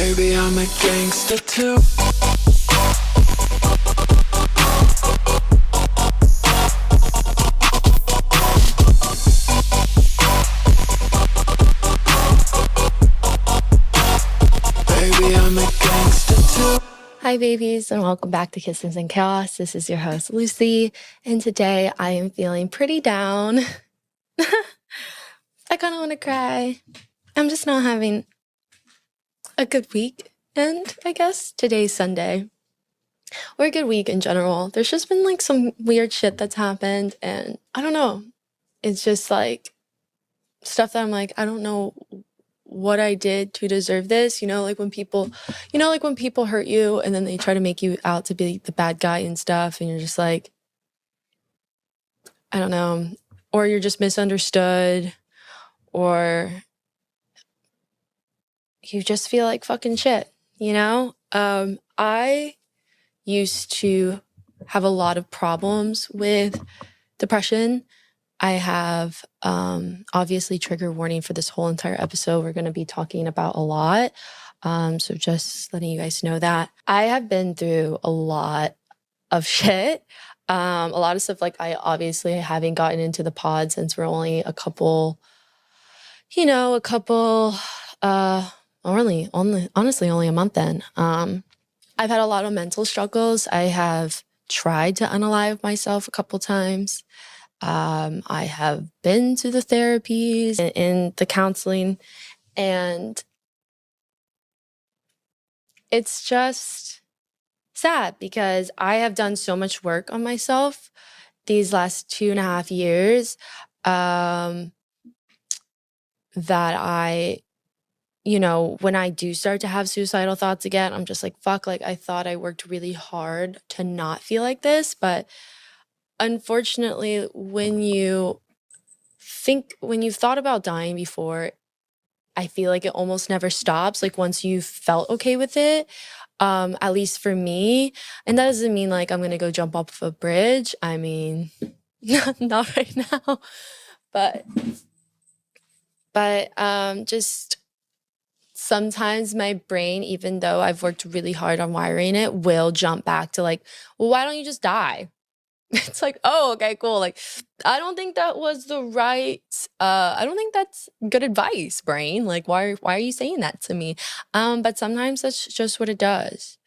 Baby, I'm a gangster too. Baby, I'm a gangster too. Hi babies, and welcome back to Kisses and Chaos. This is your host Lucy, and today I am feeling pretty down. I kind of want to cry. I'm just not having a good week, and I guess today's Sunday, or a good week in general. There's just been like some weird shit that's happened, and I don't know. It's just like stuff that I'm like, I don't know what I did to deserve this. Like when people hurt you and then they try to make you out to be the bad guy and stuff, and you're just like, I don't know, or you're just misunderstood, or you just feel like fucking shit, I used to have a lot of problems with depression. I have, obviously, trigger warning for this whole entire episode. We're going to be talking about a lot. So just letting you guys know that I have been through a lot of shit. A lot of stuff, like I obviously haven't gotten into the pod since we're only honestly only a month in. I've had a lot of mental struggles. I have tried to unalive myself a couple times. I have been to the therapies and in the counseling, and it's just sad because I have done so much work on myself these last 2.5 years, that when I do start to have suicidal thoughts again, I'm just like, fuck, like I thought I worked really hard to not feel like this. But unfortunately, when you've thought about dying before, I feel like it almost never stops. Like once you've felt okay with it, at least for me, and that doesn't mean like I'm gonna go jump off of a bridge. I mean, not right now, but just sometimes my brain, even though I've worked really hard on wiring it, will jump back to like, well, why don't you just die? It's like, oh, okay, cool. Like, I don't think that was I don't think that's good advice, brain. Like, why are you saying that to me? But sometimes that's just what it does.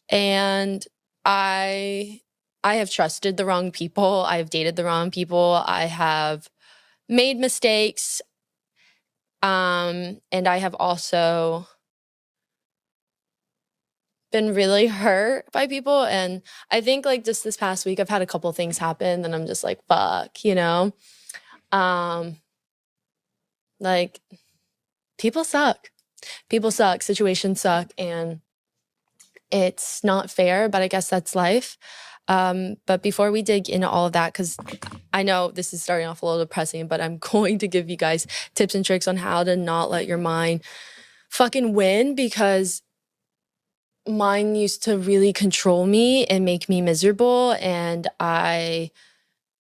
And I have trusted the wrong people. I've dated the wrong people. I have made mistakes. And I have also been really hurt by people. And I think like just this past week, I've had a couple things happen and I'm just like, fuck, like people suck, situations suck, and it's not fair, but I guess that's life. But before we dig into all of that, because I know this is starting off a little depressing, but I'm going to give you guys tips and tricks on how to not let your mind fucking win, because mine used to really control me and make me miserable, and I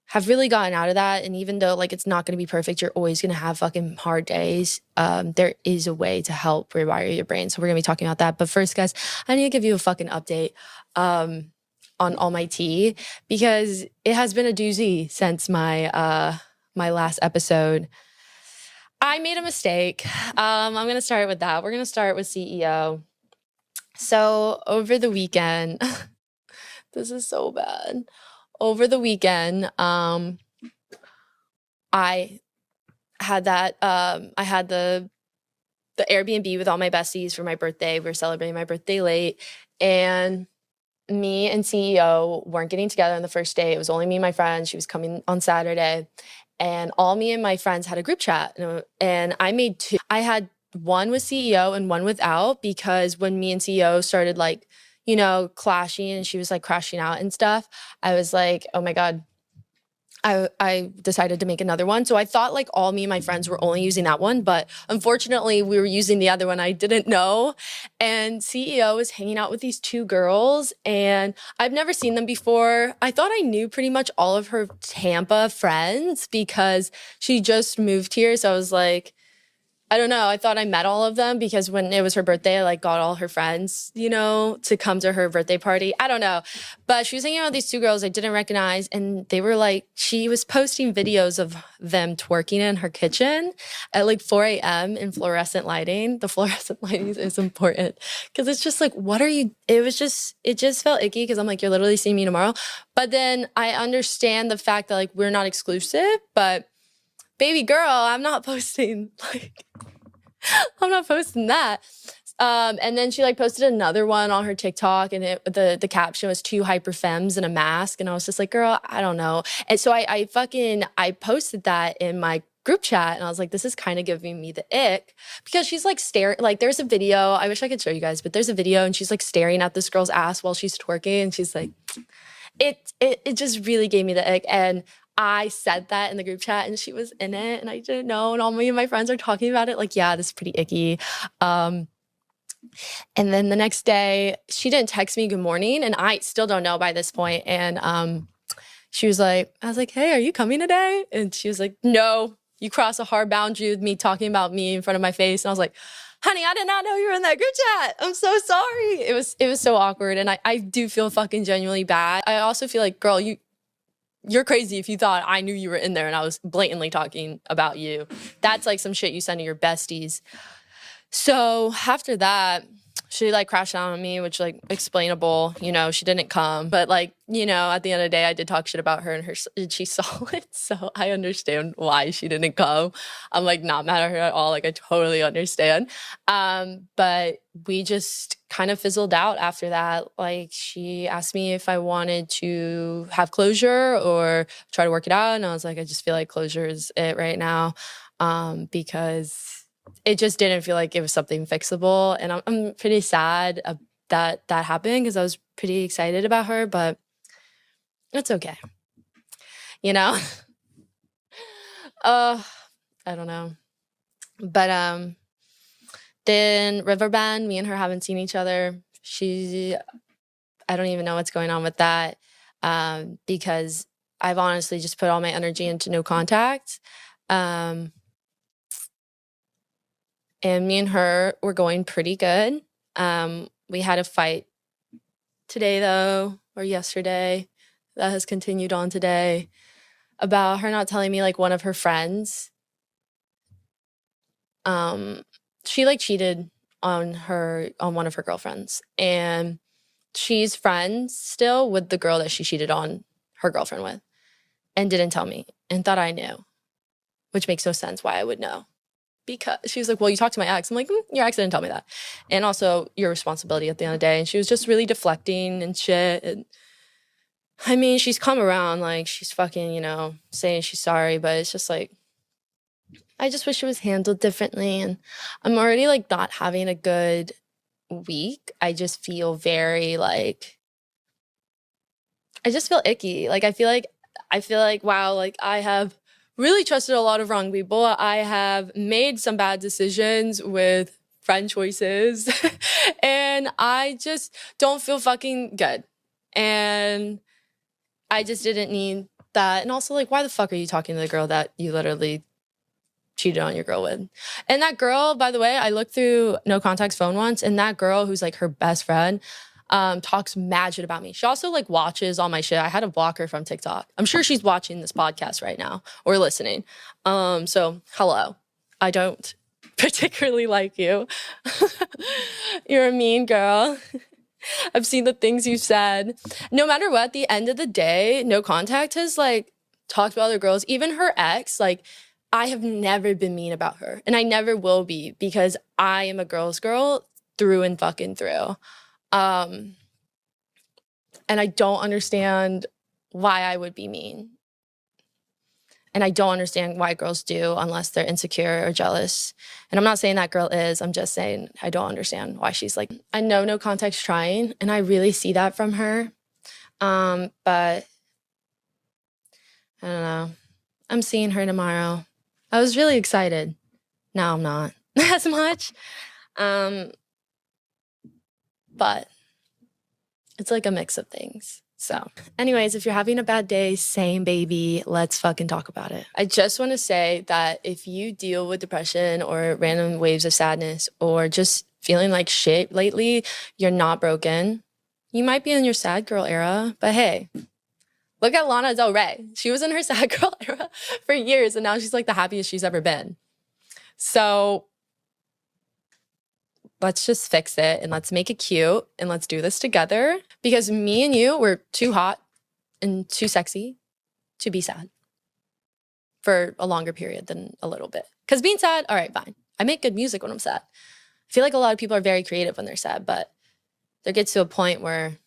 have really gotten out of that. And even though like it's not going to be perfect, you're always going to have fucking hard days. There is a way to help rewire your brain, so we're going to be talking about that. But first, guys, I need to give you a fucking update on all my tea, because it has been a doozy since my my last episode. I made a mistake. I'm going to start with that. We're going to start with CEO. So over the weekend, this is so bad. Over the weekend, I had the Airbnb with all my besties for my birthday. We were celebrating my birthday late, and me and CEO weren't getting together on the first day. It was only me and my friend. She was coming on Saturday, and all me and my friends had a group chat, and I made two. I had one with CEO and one without, because when me and CEO started like, clashing and she was like crashing out and stuff, I was like, oh my God, I decided to make another one. So I thought like all me and my friends were only using that one, but unfortunately we were using the other one. I didn't know. And CEO was hanging out with these two girls, and I've never seen them before. I thought I knew pretty much all of her Tampa friends because she just moved here. So I was like, I don't know. I thought I met all of them because when it was her birthday, I like got all her friends, you know, to come to her birthday party. I don't know. But she was hanging out with these two girls I didn't recognize. And they were like, she was posting videos of them twerking in her kitchen at like 4 a.m. in fluorescent lighting. The fluorescent lighting is important because it's just like, what are you? It just felt icky because I'm like, you're literally seeing me tomorrow. But then I understand the fact that like we're not exclusive, but baby girl, I'm not posting like I'm not posting that. And then she like posted another one on her TikTok, and the caption was two hyper femmes in a mask, and I was just like, girl, I don't know. And so I posted that in my group chat, and I was like, this is kind of giving me the ick because she's like staring. Like there's a video. I wish I could show you guys, but there's a video, and she's like staring at this girl's ass while she's twerking, and she's like, it just really gave me the ick. And I said that in the group chat and she was in it and I didn't know. And all me and my friends are talking about it. Like, yeah, this is pretty icky. And then the next day she didn't text me good morning. And I still don't know by this point. And she was like, I was like, hey, are you coming today? And she was like, no, you cross a hard boundary with me talking about me in front of my face. And I was like, honey, I did not know you were in that group chat. I'm so sorry. It was so awkward. And I do feel fucking genuinely bad. I also feel like, girl, you're crazy if you thought I knew you were in there and I was blatantly talking about you. That's like some shit you send to your besties. So after that, she like crashed out on me, which like explainable, you know, she didn't come. But like, you know, at the end of the day, I did talk shit about her and she saw it. So I understand why she didn't come. I'm like not mad at her at all. Like I totally understand. But we just kind of fizzled out after that. Like she asked me if I wanted to have closure or try to work it out. And I was like, I just feel like closure is it right now. Because it just didn't feel like it was something fixable. And I'm pretty sad that happened because I was pretty excited about her, but it's okay. You know? I don't know. But then Riverbend, me and her haven't seen each other. I don't even know what's going on with that because I've honestly just put all my energy into no contact. And me and her were going pretty good. We had a fight today, though, or yesterday, that has continued on today, about her not telling me, like, one of her friends. She, like, cheated on one of her girlfriends. And she's friends still with the girl that she cheated on her girlfriend with and didn't tell me and thought I knew, which makes no sense why I would know. Because she was like, well, you talked to my ex. I'm like, your ex didn't tell me that. And also your responsibility at the end of the day. And she was just really deflecting and shit. And I mean, she's come around, like she's fucking, you know, saying she's sorry, but it's just like, I just wish it was handled differently. And I'm already like not having a good week. I just feel very like, I just feel icky. Like, I feel like, wow, like I have really trusted a lot of wrong people. I have made some bad decisions with friend choices and I just don't feel fucking good. And I just didn't need that. And also like, why the fuck are you talking to the girl that you literally cheated on your girl with? And that girl, by the way, I looked through No Contact's phone once, and that girl who's like her best friend talks mad shit about me. She also like watches all my shit. I had to block her from TikTok. I'm sure she's watching this podcast right now or listening. So hello. I don't particularly like you. You're a mean girl. I've seen the things you've said. No matter what, at the end of the day, No Contact has like talked about other girls, even her ex. Like, I have never been mean about her, and I never will be, because I am a girl's girl through and fucking through. And I don't understand why I would be mean. And I don't understand why girls do unless they're insecure or jealous. And I'm not saying that girl is. I'm just saying I don't understand why she's like, I know No Contact's trying, and I really see that from her. But I don't know. I'm seeing her tomorrow. I was really excited. Now I'm not as much. But it's like a mix of things. So anyways, if you're having a bad day, same baby, let's fucking talk about it. I just want to say that if you deal with depression or random waves of sadness or just feeling like shit lately, you're not broken. You might be in your sad girl era, but hey, look at Lana Del Rey. She was in her sad girl era for years, and now she's like the happiest she's ever been. So let's just fix it and let's make it cute and let's do this together, because me and you, we're too hot and too sexy to be sad for a longer period than a little bit. Because being sad, all right, fine. I make good music when I'm sad. I feel like a lot of people are very creative when they're sad, but there gets to a point where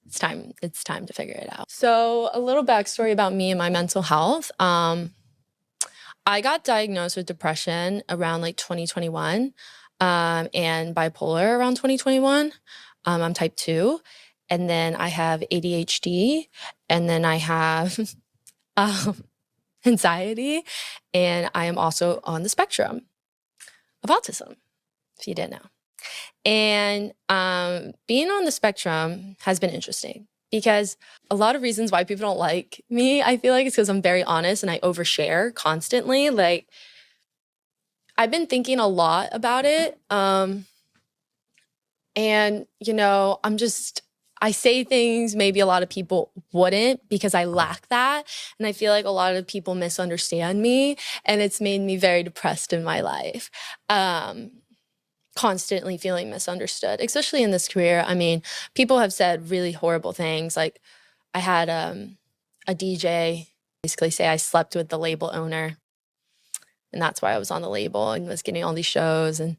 it's time to figure it out. So a little backstory about me and my mental health. I got diagnosed with depression around like 2021 and bipolar around 2021. I'm type 2. And then I have ADHD. And then I have anxiety. And I am also on the spectrum of autism, if you didn't know. And being on the spectrum has been interesting, because a lot of reasons why people don't like me, I feel like it's because I'm very honest and I overshare constantly. Like, I've been thinking a lot about it. And, you know, I say things maybe a lot of people wouldn't, because I lack that. And I feel like a lot of people misunderstand me, and it's made me very depressed in my life. Constantly feeling misunderstood, especially in this career. I mean, people have said really horrible things. Like, I had a DJ basically say I slept with the label owner, and that's why I was on the label and was getting all these shows. And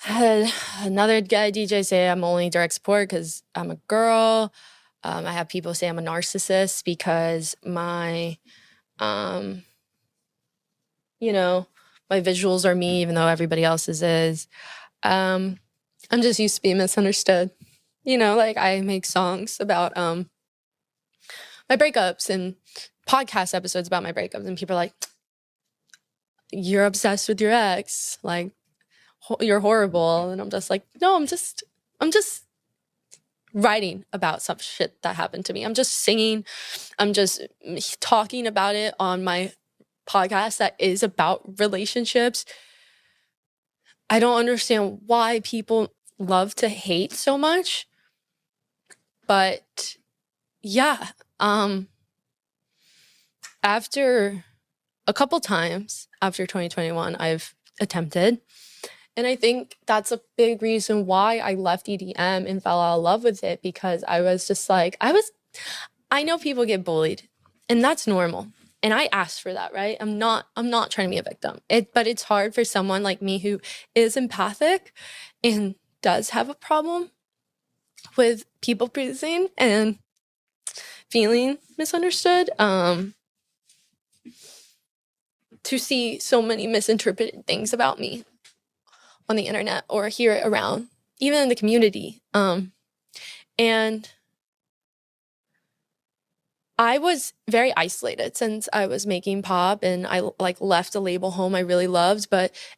I had another guy DJ say I'm only direct support because I'm a girl. I have people say I'm a narcissist because my my visuals are me, even though everybody else's is. I'm just used to being misunderstood. You know, like, I make songs about my breakups and podcast episodes about my breakups, and people are like, you're obsessed with your ex, like, you're horrible. And I'm just like, no, I'm just writing about some shit that happened to me. I'm just singing. I'm just talking about it on my podcast that is about relationships. I don't understand why people love to hate so much. But yeah, after a couple times after 2021, I've attempted. And I think that's a big reason why I left EDM and fell out of love with it, because I was just like, I know people get bullied, and that's normal. And I asked for that, right? I'm not trying to be a victim. But it's hard for someone like me who is empathic and does have a problem with people pleasing and feeling misunderstood, to see so many misinterpreted things about me on the internet or hear it around, even in the community. And I was very isolated since I was making pop, and I like left a label home I really loved,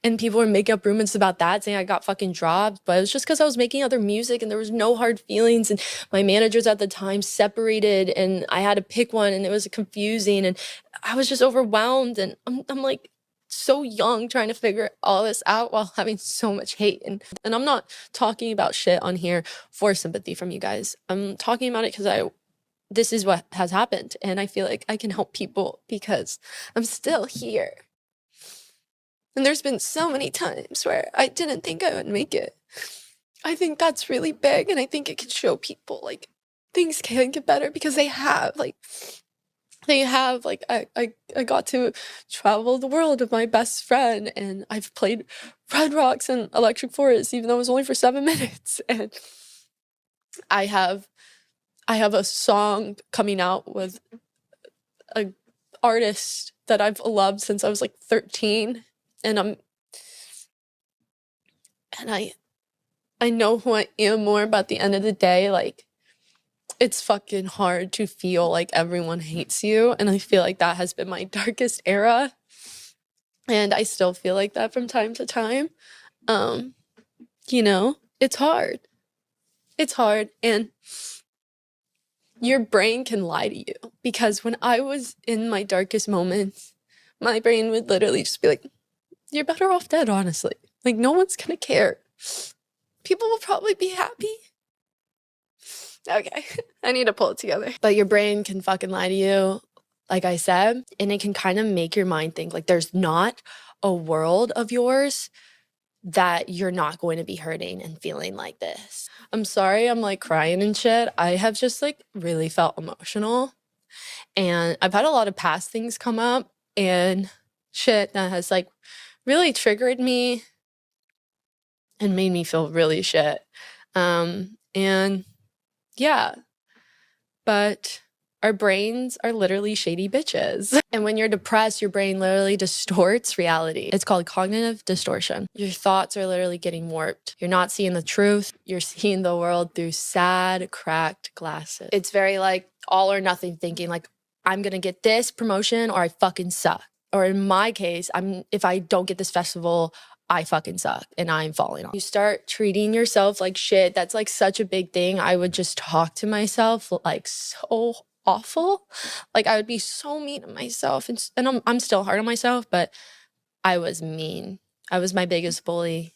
and people were making up rumors about that, saying I got fucking dropped, but it was just because I was making other music and there was no hard feelings, and my managers at the time separated and I had to pick one, and it was confusing, and I was just overwhelmed, and I'm like so young trying to figure all this out while having so much hate. And I'm not talking about shit on here for sympathy from you guys. I'm talking about it because this is what has happened, and I feel like I can help people because I'm still here. And there's been so many times where I didn't think I would make it. I think that's really big, and I think it can show people like things can get better, because they have. I got to travel the world with my best friend, and I've played Red Rocks and Electric Forest, even though it was only for 7 minutes. And I have a song coming out with an artist that I've loved since I was like 13, and I know who I am more, but at the end of the day, like, it's fucking hard to feel like everyone hates you, and I feel like that has been my darkest era, and I still feel like that from time to time. You know, it's hard, and Your brain can lie to you, because when I was in my darkest moments, my brain would literally just be like, you're better off dead, honestly. Like, no one's gonna care. People will probably be happy. Okay, I need to pull it together. But your brain can fucking lie to you, like I said, and it can kind of make your mind think like there's not a world of yours that you're not going to be hurting and feeling like this. I'm sorry I'm like crying and shit. I have just like really felt emotional, and I've had a lot of past things come up and shit that has like really triggered me and made me feel really shit. And yeah, but our brains are literally shady bitches. And when you're depressed, your brain literally distorts reality. It's called cognitive distortion. Your thoughts are literally getting warped. You're not seeing the truth. You're seeing the world through sad, cracked glasses. It's very like all or nothing thinking, like, I'm gonna get this promotion or I fucking suck. Or in my case, if I don't get this festival, I fucking suck and I'm falling off. You start treating yourself like shit. That's like such a big thing. I would just talk to myself like so awful. Like I would be so mean to myself, and I'm still hard on myself, but I was mean. I was my biggest bully.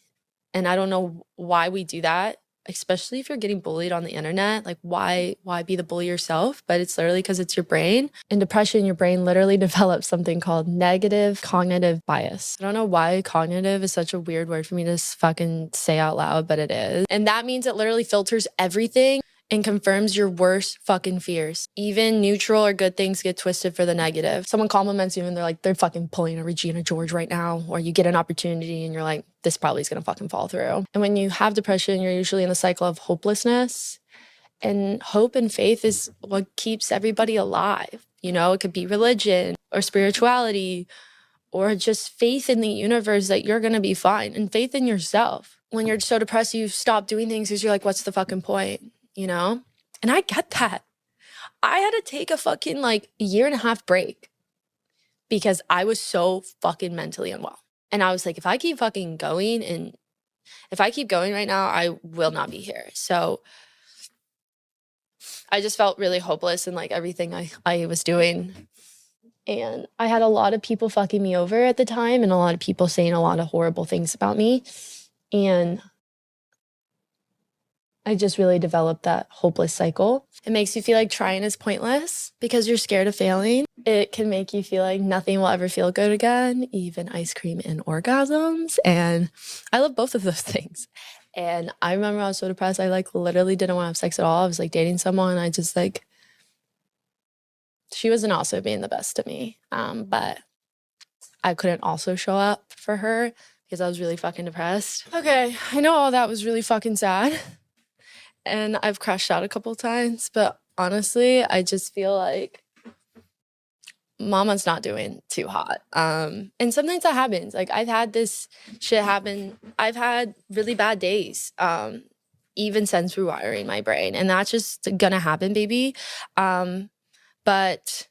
And I don't know why we do that, especially if you're getting bullied on the internet. Like why be the bully yourself? But it's literally because it's your brain. In depression, your brain literally develops something called negative cognitive bias. I don't know why cognitive is such a weird word for me to fucking say out loud, but it is. And that means it literally filters everything and confirms your worst fucking fears. Even neutral or good things get twisted for the negative. Someone compliments you and they're like, they're fucking pulling a Regina George right now. Or you get an opportunity and you're like, this probably is gonna fucking fall through. And when you have depression, you're usually in the cycle of hopelessness. And hope and faith is what keeps everybody alive. You know, it could be religion or spirituality or just faith in the universe that you're gonna be fine, and faith in yourself. When you're so depressed, you stop doing things because you're like, what's the fucking point? You know? And I get that. I had to take a fucking like year and a half break because I was so fucking mentally unwell. And I was like, if I keep fucking going and if I keep going right now, I will not be here. So I just felt really hopeless in like everything I was doing. And I had a lot of people fucking me over at the time and a lot of people saying a lot of horrible things about me. And I just really developed that hopeless cycle. It makes you feel like trying is pointless because you're scared of failing. It can make you feel like nothing will ever feel good again, even ice cream and orgasms. And I love both of those things. And I remember I was so depressed, I like literally didn't want to have sex at all. I was like dating someone. I just like, she wasn't also being the best to me. But I couldn't also show up for her because I was really fucking depressed. Okay, I know all that was really fucking sad. And I've crashed out a couple times, but honestly, I just feel like mama's not doing too hot. And sometimes that happens. Like I've had this shit happen. I've had really bad days, even since rewiring my brain. And that's just gonna happen, baby. But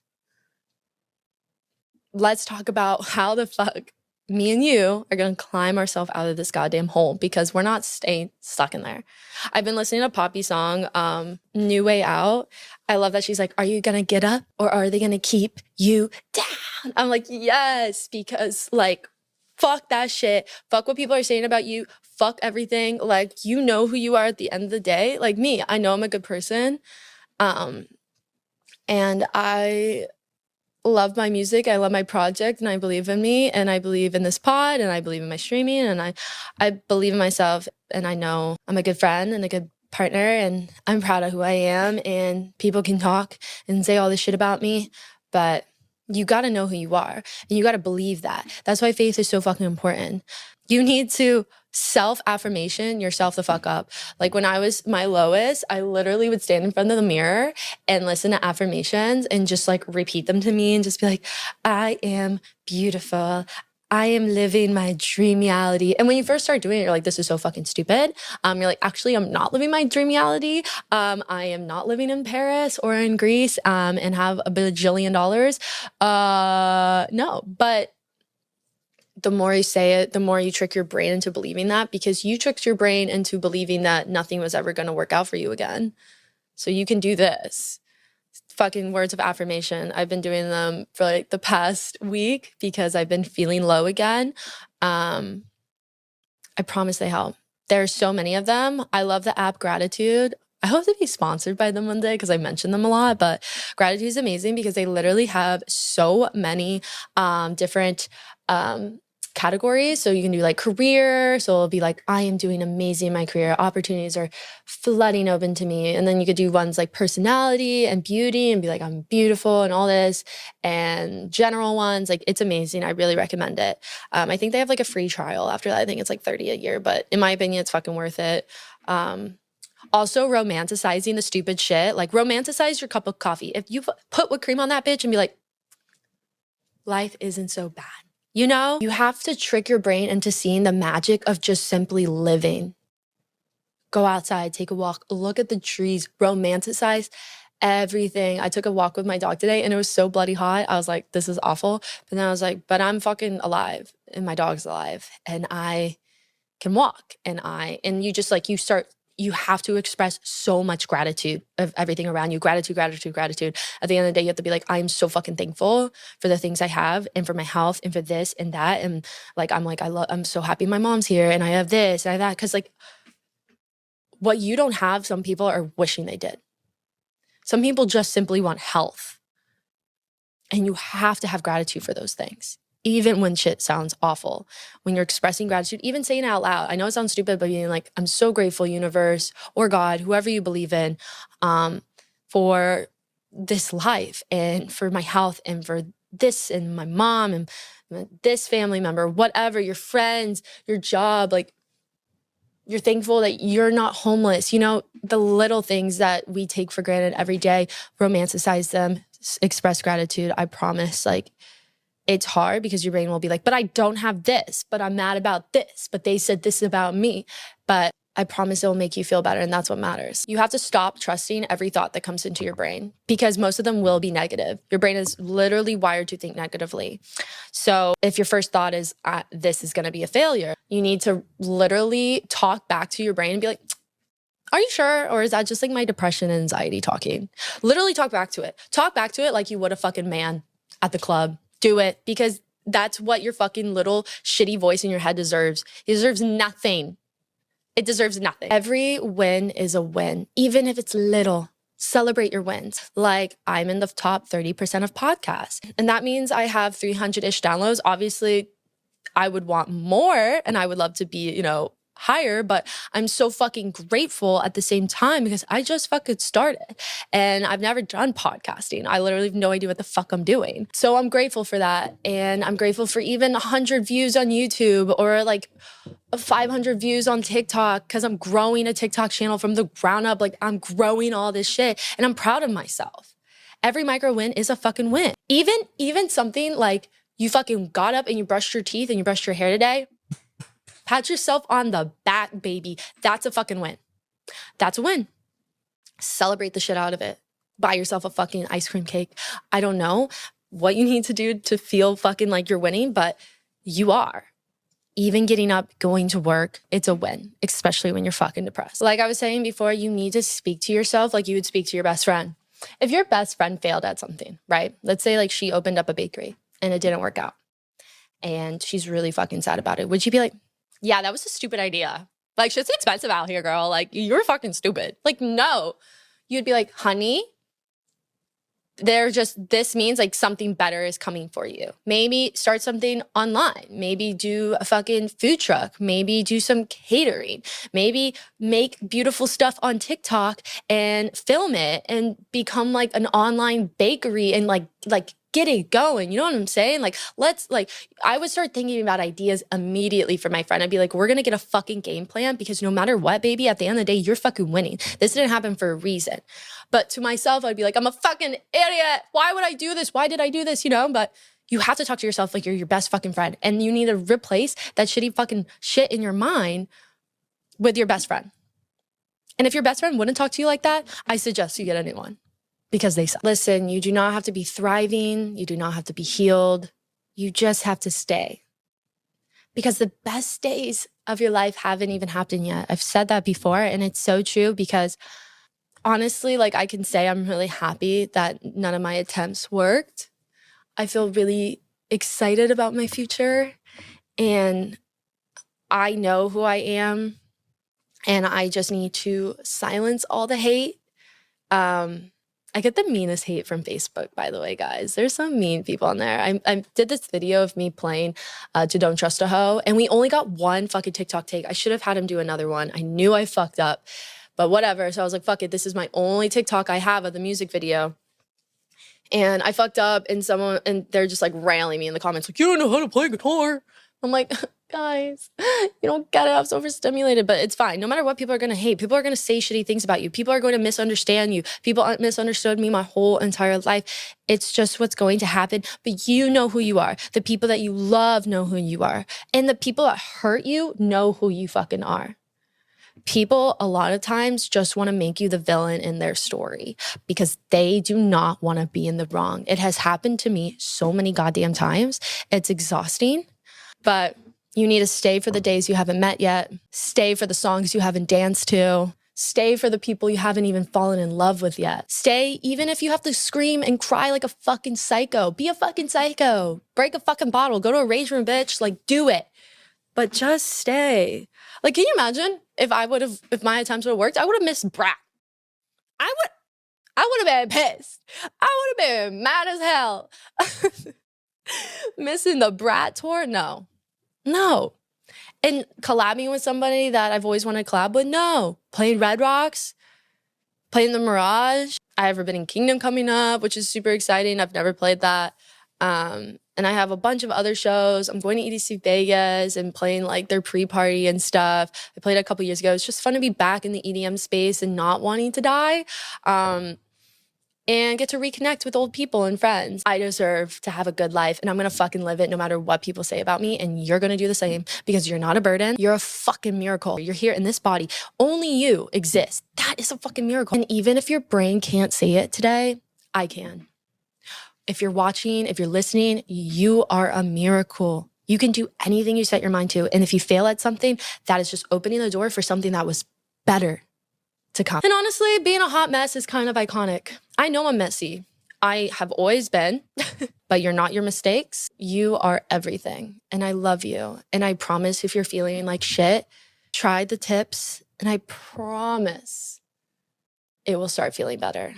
let's talk about how the fuck me and you are gonna climb ourselves out of this goddamn hole, because we're not staying stuck in there. I've been listening to Poppy's song, New Way Out. I love that she's like, are you gonna get up or are they gonna keep you down? I'm like, yes, because like, fuck that shit. Fuck what people are saying about you. Fuck everything. Like, you know who you are at the end of the day. Like me, I know I'm a good person. And I love my music. I love my project and I believe in me and I believe in this pod and I believe in my streaming and I believe in myself, and I know I'm a good friend and a good partner and I'm proud of who I am, and people can talk and say all this shit about me, but you got to know who you are and you got to believe that. That's why faith is so fucking important. You need to self-affirmation yourself the fuck up. Like when I was my lowest, I literally would stand in front of the mirror and listen to affirmations and just like repeat them to me and just be like, I am beautiful. I am living my dream reality. And when you first start doing it, you're like, this is so fucking stupid. You're like, actually, I'm not living my dream reality. I am not living in Paris or in Greece and have a bajillion dollars. No, but the more you say it, the more you trick your brain into believing that, because you tricked your brain into believing that nothing was ever going to work out for you again. So you can do this. fucking words of affirmation. I've been doing them for like the past week because I've been feeling low again. I promise they help. There's so many of them. I love the app Gratitude. I hope to be sponsored by them one day because I mention them a lot, but Gratitude is amazing because they literally have so many different categories. So you can do like career. So it'll be like, I am doing amazing in my career. Opportunities are flooding open to me. And then you could do ones like personality and beauty and be like, I'm beautiful and all this. And general ones, like it's amazing. I really recommend it. I think they have like a free trial after that. I think it's like $30 a year, but in my opinion, it's fucking worth it. Also romanticizing the stupid shit. Like romanticize your cup of coffee. If you put whipped cream on that bitch and be like, life isn't so bad. You know, you have to trick your brain into seeing the magic of just simply living. Go outside, take a walk, look at the trees, romanticize everything. I took a walk with my dog today and it was so bloody hot. I was like, this is awful. But then I was like, but I'm fucking alive and my dog's alive and I can walk and you just like, you have to express so much gratitude of everything around you. Gratitude, gratitude, gratitude. At the end of the day, you have to be like, I'm so fucking thankful for the things I have and for my health and for this and that. And like, I'm so happy my mom's here and I have this and I have that. Cause like what you don't have, some people are wishing they did. Some people just simply want health. And you have to have gratitude for those things. Even when shit sounds awful, when you're expressing gratitude, even saying it out loud. I know it sounds stupid, but being like, I'm so grateful, universe or God, whoever you believe in, for this life and for my health and for this and my mom and this family member, whatever, your friends, your job, like you're thankful that you're not homeless. You know, the little things that we take for granted every day, romanticize them, express gratitude. I promise, like, it's hard because your brain will be like, but I don't have this, but I'm mad about this, but they said this about me. But I promise it will make you feel better, and that's what matters. You have to stop trusting every thought that comes into your brain because most of them will be negative. Your brain is literally wired to think negatively. So if your first thought is, this is gonna be a failure, you need to literally talk back to your brain and be like, are you sure? Or is that just like my depression and anxiety talking? Literally talk back to it. Talk back to it like you would a fucking man at the club. Do it because that's what your fucking little shitty voice in your head deserves. It deserves nothing. It deserves nothing. Every win is a win, even if it's little. Celebrate your wins. Like I'm in the top 30% of podcasts. And that means I have 300-ish downloads. Obviously, I would want more and I would love to be, higher, but I'm so fucking grateful at the same time because I just fucking started and I've never done podcasting. I literally have no idea what the fuck I'm doing. So I'm grateful for that. And I'm grateful for even 100 views on YouTube or like 500 views on TikTok because I'm growing a TikTok channel from the ground up. Like I'm growing all this shit and I'm proud of myself. Every micro win is a fucking win. Even something like you fucking got up and you brushed your teeth and you brushed your hair today. Pat yourself on the back, baby. That's a fucking win. That's a win. Celebrate the shit out of it. Buy yourself a fucking ice cream cake. I don't know what you need to do to feel fucking like you're winning, but you are. Even getting up, going to work, it's a win, especially when you're fucking depressed. Like I was saying before, you need to speak to yourself like you would speak to your best friend. If your best friend failed at something, right? Let's say like she opened up a bakery and it didn't work out and she's really fucking sad about it. Would you be like, yeah, that was a stupid idea. Like, shit's expensive out here, girl. Like, you're fucking stupid. Like, no. You'd be like, honey, this means like something better is coming for you. Maybe start something online. Maybe do a fucking food truck. Maybe do some catering. Maybe make beautiful stuff on TikTok and film it and become like an online bakery and like get it going. You know what I'm saying? Like, I would start thinking about ideas immediately for my friend. I'd be like, we're going to get a fucking game plan because no matter what, baby, at the end of the day, you're fucking winning. This didn't happen for a reason. But to myself, I'd be like, I'm a fucking idiot. Why would I do this? Why did I do this? But you have to talk to yourself like you're your best fucking friend. And you need to replace that shitty fucking shit in your mind with your best friend. And if your best friend wouldn't talk to you like that, I suggest you get a new one. Because they suck. Listen, you do not have to be thriving. You do not have to be healed. You just have to stay. Because the best days of your life haven't even happened yet. I've said that before, and it's so true because honestly, like I can say I'm really happy that none of my attempts worked. I feel really excited about my future, and I know who I am, and I just need to silence all the hate. I get the meanest hate from Facebook, by the way, guys. There's some mean people on there. I did this video of me playing to Don't Trust a Hoe, and we only got one fucking TikTok take. I should have had him do another one. I knew I fucked up, but whatever. So I was like, fuck it. This is my only TikTok I have of the music video. And I fucked up, and they're just like railing me in the comments, like, you don't know how to play guitar. I'm like, guys, you don't get it. I'm so overstimulated, but it's fine. No matter what, people are going to hate. People are going to say shitty things about you. People are going to misunderstand you. People misunderstood me my whole entire life. It's just what's going to happen. But you know who you are. The people that you love know who you are. And the people that hurt you know who you fucking are. People a lot of times just want to make you the villain in their story because they do not want to be in the wrong. It has happened to me so many goddamn times. It's exhausting, but you need to stay for the days you haven't met yet. Stay for the songs you haven't danced to. Stay for the people you haven't even fallen in love with yet. Stay even if you have to scream and cry like a fucking psycho. Be a fucking psycho. Break a fucking bottle. Go to a rage room, bitch. Like, do it. But just stay. Like, can you imagine if my attempts would have worked? I would have missed Brat. I would have been pissed. I would have been mad as hell. Missing the Brat tour? No. And collabing with somebody that I've always wanted to collab with? No. Playing Red Rocks? Playing the Mirage? I have Forbidden Kingdom coming up, which is super exciting. I've never played that. And I have a bunch of other shows. I'm going to EDC Vegas and playing like their pre-party and stuff. I played a couple years ago. It's just fun to be back in the EDM space and not wanting to die. And get to reconnect with old people and friends. I deserve to have a good life, and I'm gonna fucking live it no matter what people say about me, and you're gonna do the same because you're not a burden. You're a fucking miracle. You're here in this body. Only you exist. That is a fucking miracle. And even if your brain can't say it today, I can. If you're watching, if you're listening, you are a miracle. You can do anything you set your mind to, and if you fail at something, that is just opening the door for something that was better to come. And honestly, being a hot mess is kind of iconic. I know I'm messy. I have always been, but you're not your mistakes. You are everything. And I love you. And I promise if you're feeling like shit, try the tips and I promise it will start feeling better.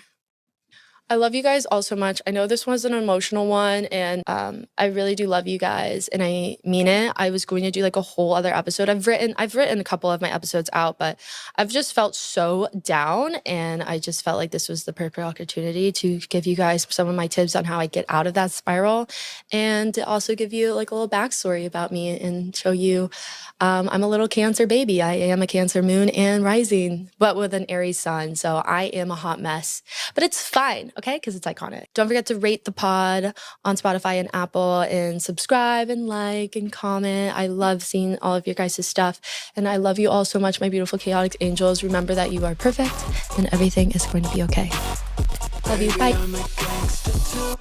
I love you guys all so much. I know this was an emotional one, and I really do love you guys, and I mean it. I was going to do like a whole other episode. I've written a couple of my episodes out, but I've just felt so down, and I just felt like this was the perfect opportunity to give you guys some of my tips on how I get out of that spiral, and to also give you like a little backstory about me and show you I'm a little Cancer baby. I am a Cancer moon and rising, but with an Aries sun, so I am a hot mess, but it's fine. Okay, because it's iconic. Don't forget to rate the pod on Spotify and Apple and subscribe and like and comment. I love seeing all of your guys' stuff. And I love you all so much, my beautiful chaotic angels. Remember that you are perfect and everything is going to be okay. Love you. Bye.